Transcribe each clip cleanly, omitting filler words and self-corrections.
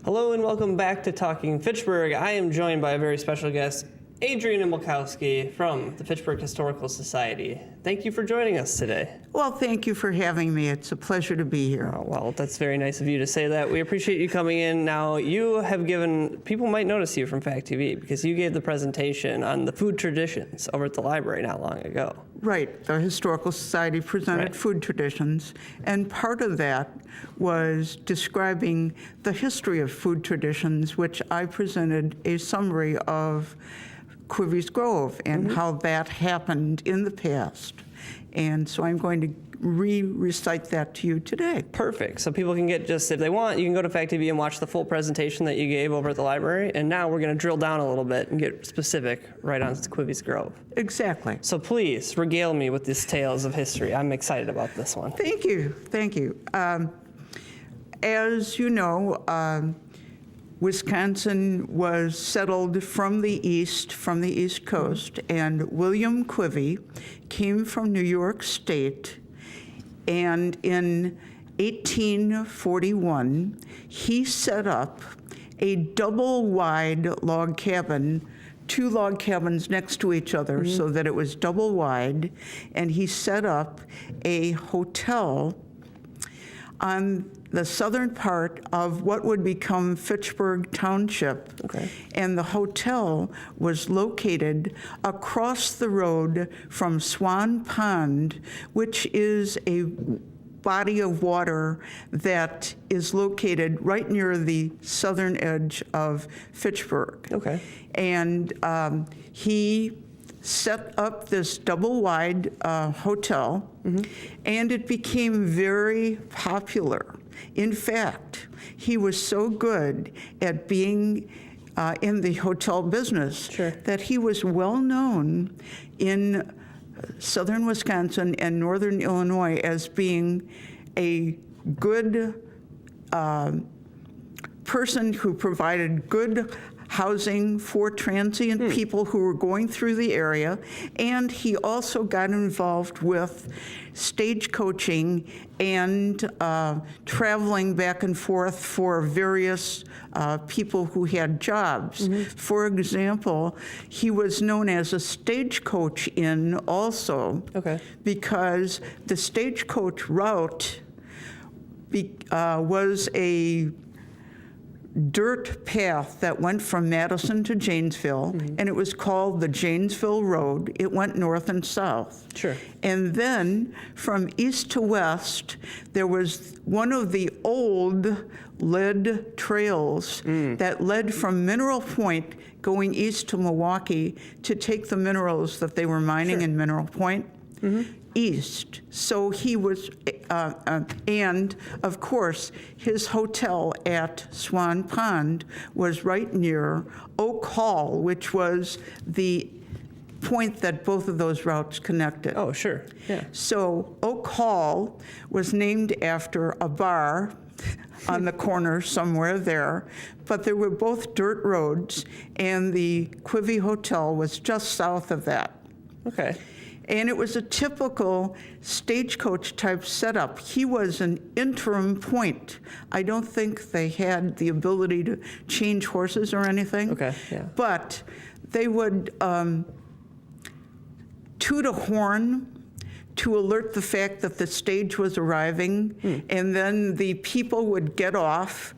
Hello and welcome back to Talking Fitchburg. I am joined by a very special guest, Adrian Imolkowski from the Fitchburg Historical Society. Thank you for joining us today. Well, thank you for having me. It's a pleasure to be here. Oh, well, that's very nice of you to say that. We appreciate you coming in. Now, you have given, people might notice you from FACTv because you gave the presentation on the food traditions over at the library not long ago. Right. The Historical Society presented food traditions, and part of that was describing the history of food traditions, which I presented a summary of Quivey's Gove and how that happened in the past. And so I'm going to recite that to you today. Perfect. So people can get just, if they want, you can go to FACTv and watch the full presentation that you gave over at the library. And now we're going to drill down a little bit and get specific right on Quivey's Grove. Exactly. So please regale me with these tales of history. I'm excited about this one. Thank you. Thank you. As you know, Wisconsin was settled from the East Coast, and William Quivey came from New York State, and in 1841, he set up a double-wide log cabin, two log cabins next to each other so that it was double wide, and he set up a hotel on the southern part of what would become Fitchburg Township. Okay. And the hotel was located across the road from Swan Pond, which is a body of water that is located right near the southern edge of Fitchburg. Okay. And he set up this double-wide hotel, and it became very popular. In fact, he was so good at being in the hotel business that he was well known in southern Wisconsin and northern Illinois as being a good person who provided good housing for transient people who were going through the area, and he also got involved with stagecoaching and traveling back and forth for various people who had jobs. For example, he was known as a stagecoach inn also, because the stagecoach route was a dirt path that went from Madison to Janesville, and it was called the Janesville Road. It went north and south. Sure. And then from east to west, there was one of the old lead trails that led from Mineral Point going east to Milwaukee to take the minerals that they were mining in Mineral Point east. So he was, and of course, his hotel at Swan Pond was right near Oak Hall, which was the point that both of those routes connected. Oh, sure. Yeah. So Oak Hall was named after a bar on the corner somewhere there, but there were both dirt roads, and the Quivey Hotel was just south of that. Okay. And it was a typical stagecoach type setup. He was an interim point. I don't think they had the ability to change horses or anything. Okay, yeah. But they would toot a horn to alert the fact that the stage was arriving, and then the people would get off,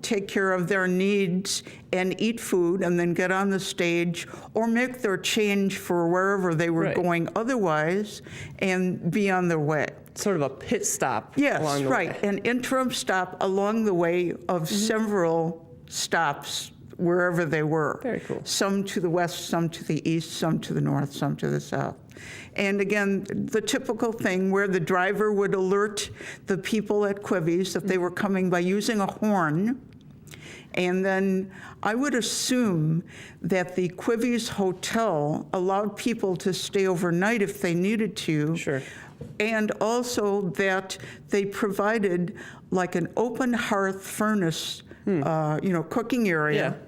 take care of their needs, and eat food, and then get on the stage or make their change for wherever they were going otherwise, and be on their way. Sort of a pit stop Yes, along the way. an interim stop along the way of several stops wherever they were. Very cool. Some to the west, some to the east, some to the north, some to the south. And again, the typical thing where the driver would alert the people at Quivey's that they were coming by using a horn. And then I would assume that the Quivey's Hotel allowed people to stay overnight if they needed to. Sure. And also that they provided like an open hearth furnace, cooking area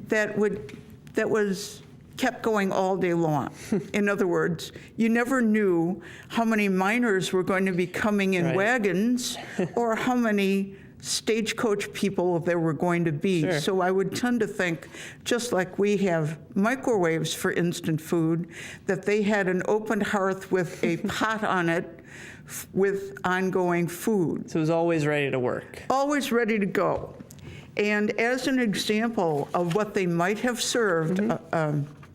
that was kept going all day long. In other words, you never knew how many miners were going to be coming in wagons or how many stagecoach people there were going to be. Sure. So I would tend to think, just like we have microwaves for instant food, that they had an open hearth with a pot on it with ongoing food. So it was always ready to work. Always ready to go. And as an example of what they might have served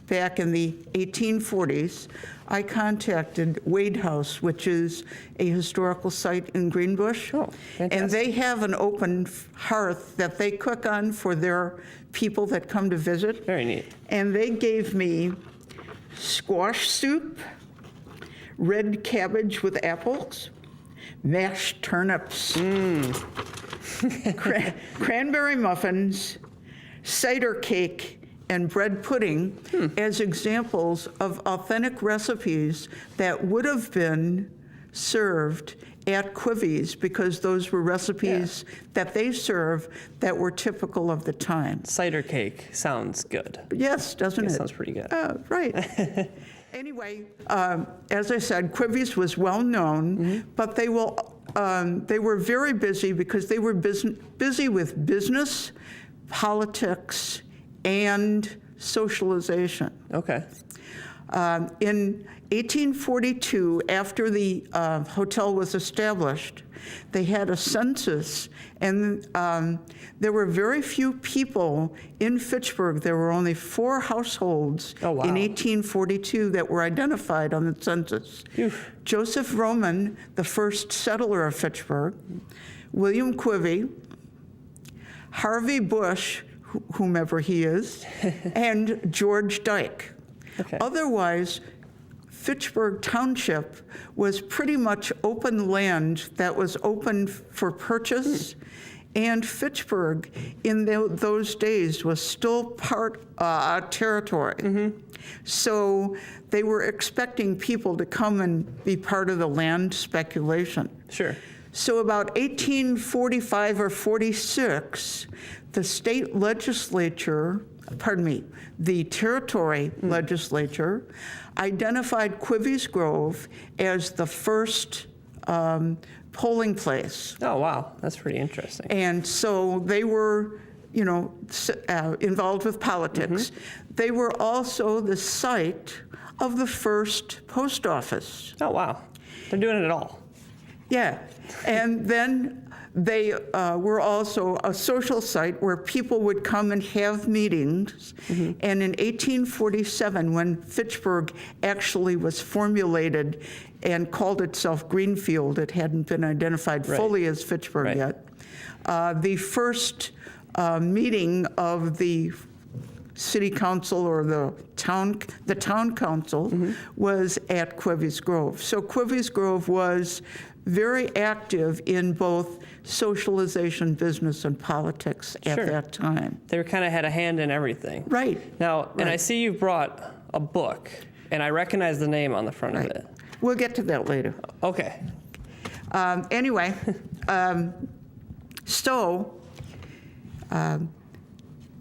back in the 1840s, I contacted Wade House, which is a historical site in Greenbush. Oh, fantastic. And they have an open hearth that they cook on for their people that come to visit. Very neat. And they gave me squash soup, red cabbage with apples, mashed turnips, cranberry muffins, cider cake, and bread pudding as examples of authentic recipes that would have been served at Quivey's, because those were recipes that they serve that were typical of the time. Cider cake sounds good. Yes, doesn't it? Sounds pretty good. Right. Anyway, as I said, Quivey's was well known, but they were very busy because they were busy with business, politics, and socialization. Okay. In 1842, after the hotel was established, they had a census, and there were very few people in Fitchburg. There were only 4 households Oh, wow. in 1842 that were identified on the census. Phew. Joseph Roman, the first settler of Fitchburg, William Quivey, Harvey Bush, whomever he is, and George Dyke. Okay. Otherwise, Fitchburg Township was pretty much open land that was open for purchase, and Fitchburg in those days was still part territory. So they were expecting people to come and be part of the land speculation. Sure. So about 1845 or 46, the state legislature, the territory legislature identified Quivey's Grove as the first polling place. Oh, wow. That's pretty interesting. And so they were, involved with politics. They were also the site of the first post office. Oh, wow. They're doing it all. Yeah, and then they were also a social site where people would come and have meetings. And in 1847, when Fitchburg actually was formulated and called itself Greenfield, it hadn't been identified fully as Fitchburg yet, the first meeting of the city council or the town council was at Quivey's Grove. So Quivey's Grove was very active in both socialization, business, and politics at that time. They kind of had a hand in everything. Right. Now, and I see you brought a book, and I recognize the name on the front of it. We'll get to that later. Okay. Anyway, so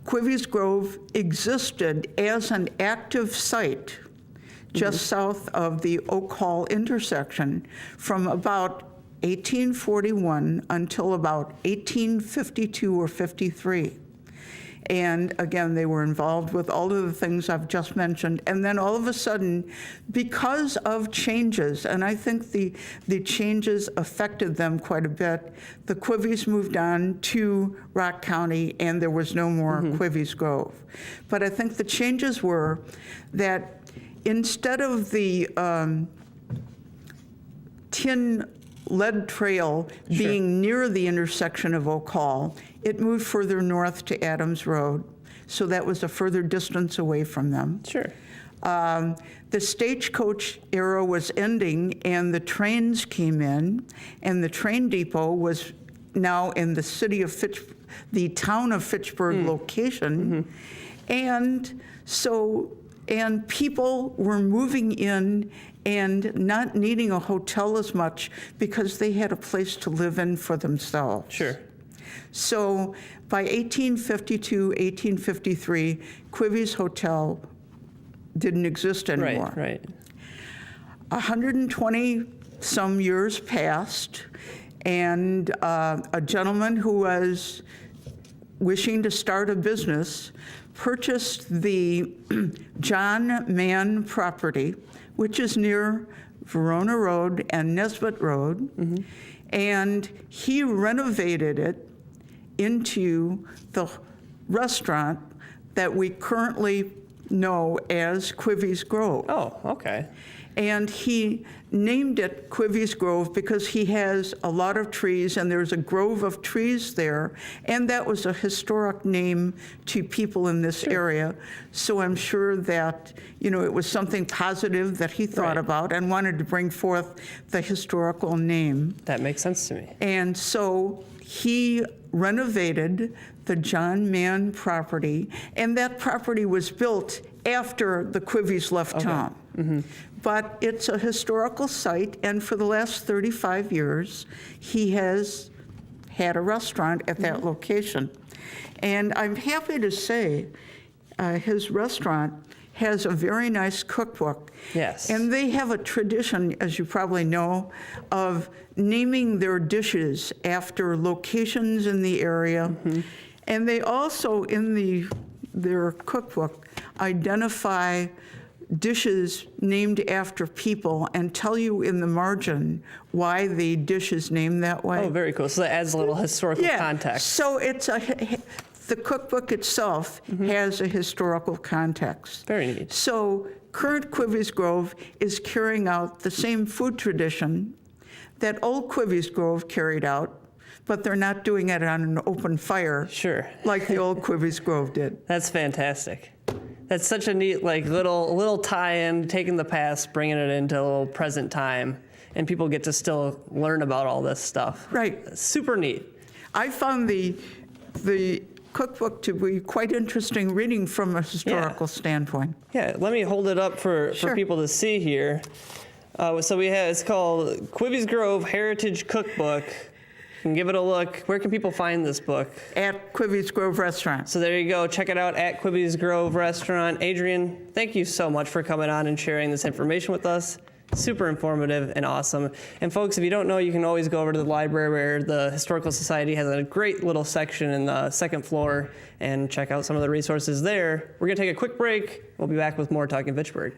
Quivey's Grove existed as an active site just south of the Oak Hall intersection from about 1841 until about 1852 or 53. And again, they were involved with all of the things I've just mentioned. And then all of a sudden, because of changes, and I think the changes affected them quite a bit, the Quiveys moved on to Rock County, and there was no more Quivey's Grove. But I think the changes were that instead of the tin lead trail being near the intersection of Oak Hall, it moved further north to Adams Road. So that was a further distance away from them. Sure. The stagecoach era was ending, and the trains came in, and the train depot was now in the city of the town of Fitchburg location. And so, and people were moving in and not needing a hotel as much because they had a place to live in for themselves. Sure. So by 1852, 1853, Quivey's Hotel didn't exist anymore. Right. 120 some years passed, and a gentleman who was wishing to start a business purchased the John Mann property, which is near Verona Road and Nesbitt Road, and he renovated it into the restaurant that we currently know as Quivey's Grove. Oh, okay. And he named it Quivey's Grove because he has a lot of trees, and there's a grove of trees there, and that was a historic name to people in this area. So I'm sure that, it was something positive that he thought about and wanted to bring forth the historical name. That makes sense to me. And so he renovated the John Mann property, and that property was built after the Quiveys left town. But it's a historical site, and for the last 35 years, he has had a restaurant at that location. And I'm happy to say his restaurant has a very nice cookbook. Yes. And they have a tradition, as you probably know, of naming their dishes after locations in the area. And they also, in their cookbook, identify dishes named after people and tell you in the margin why the dish is named that way. Oh, very cool. So that adds a little historical context. So the cookbook itself has a historical context. Very neat. So current Quivey's Grove is carrying out the same food tradition that old Quivey's Grove carried out, but they're not doing it on an open fire. Sure. Like the old Quivey's Grove did. That's fantastic. That's such a neat, little tie-in, taking the past, bringing it into a little present time, and people get to still learn about all this stuff. Right. Super neat. I found the cookbook to be quite interesting reading from a historical standpoint. Yeah, let me hold it up for people to see here. So it's called Quivey's Grove Heritage Cookbook. You can give it a look. Where can people find this book? At Quivey's Grove Restaurant. So there you go. Check it out at Quivey's Grove Restaurant. Adrian, thank you so much for coming on and sharing this information with us. Super informative and awesome. And folks, if you don't know, you can always go over to the library where the Historical Society has a great little section in the second floor and check out some of the resources there. We're going to take a quick break. We'll be back with more Talking Fitchburg.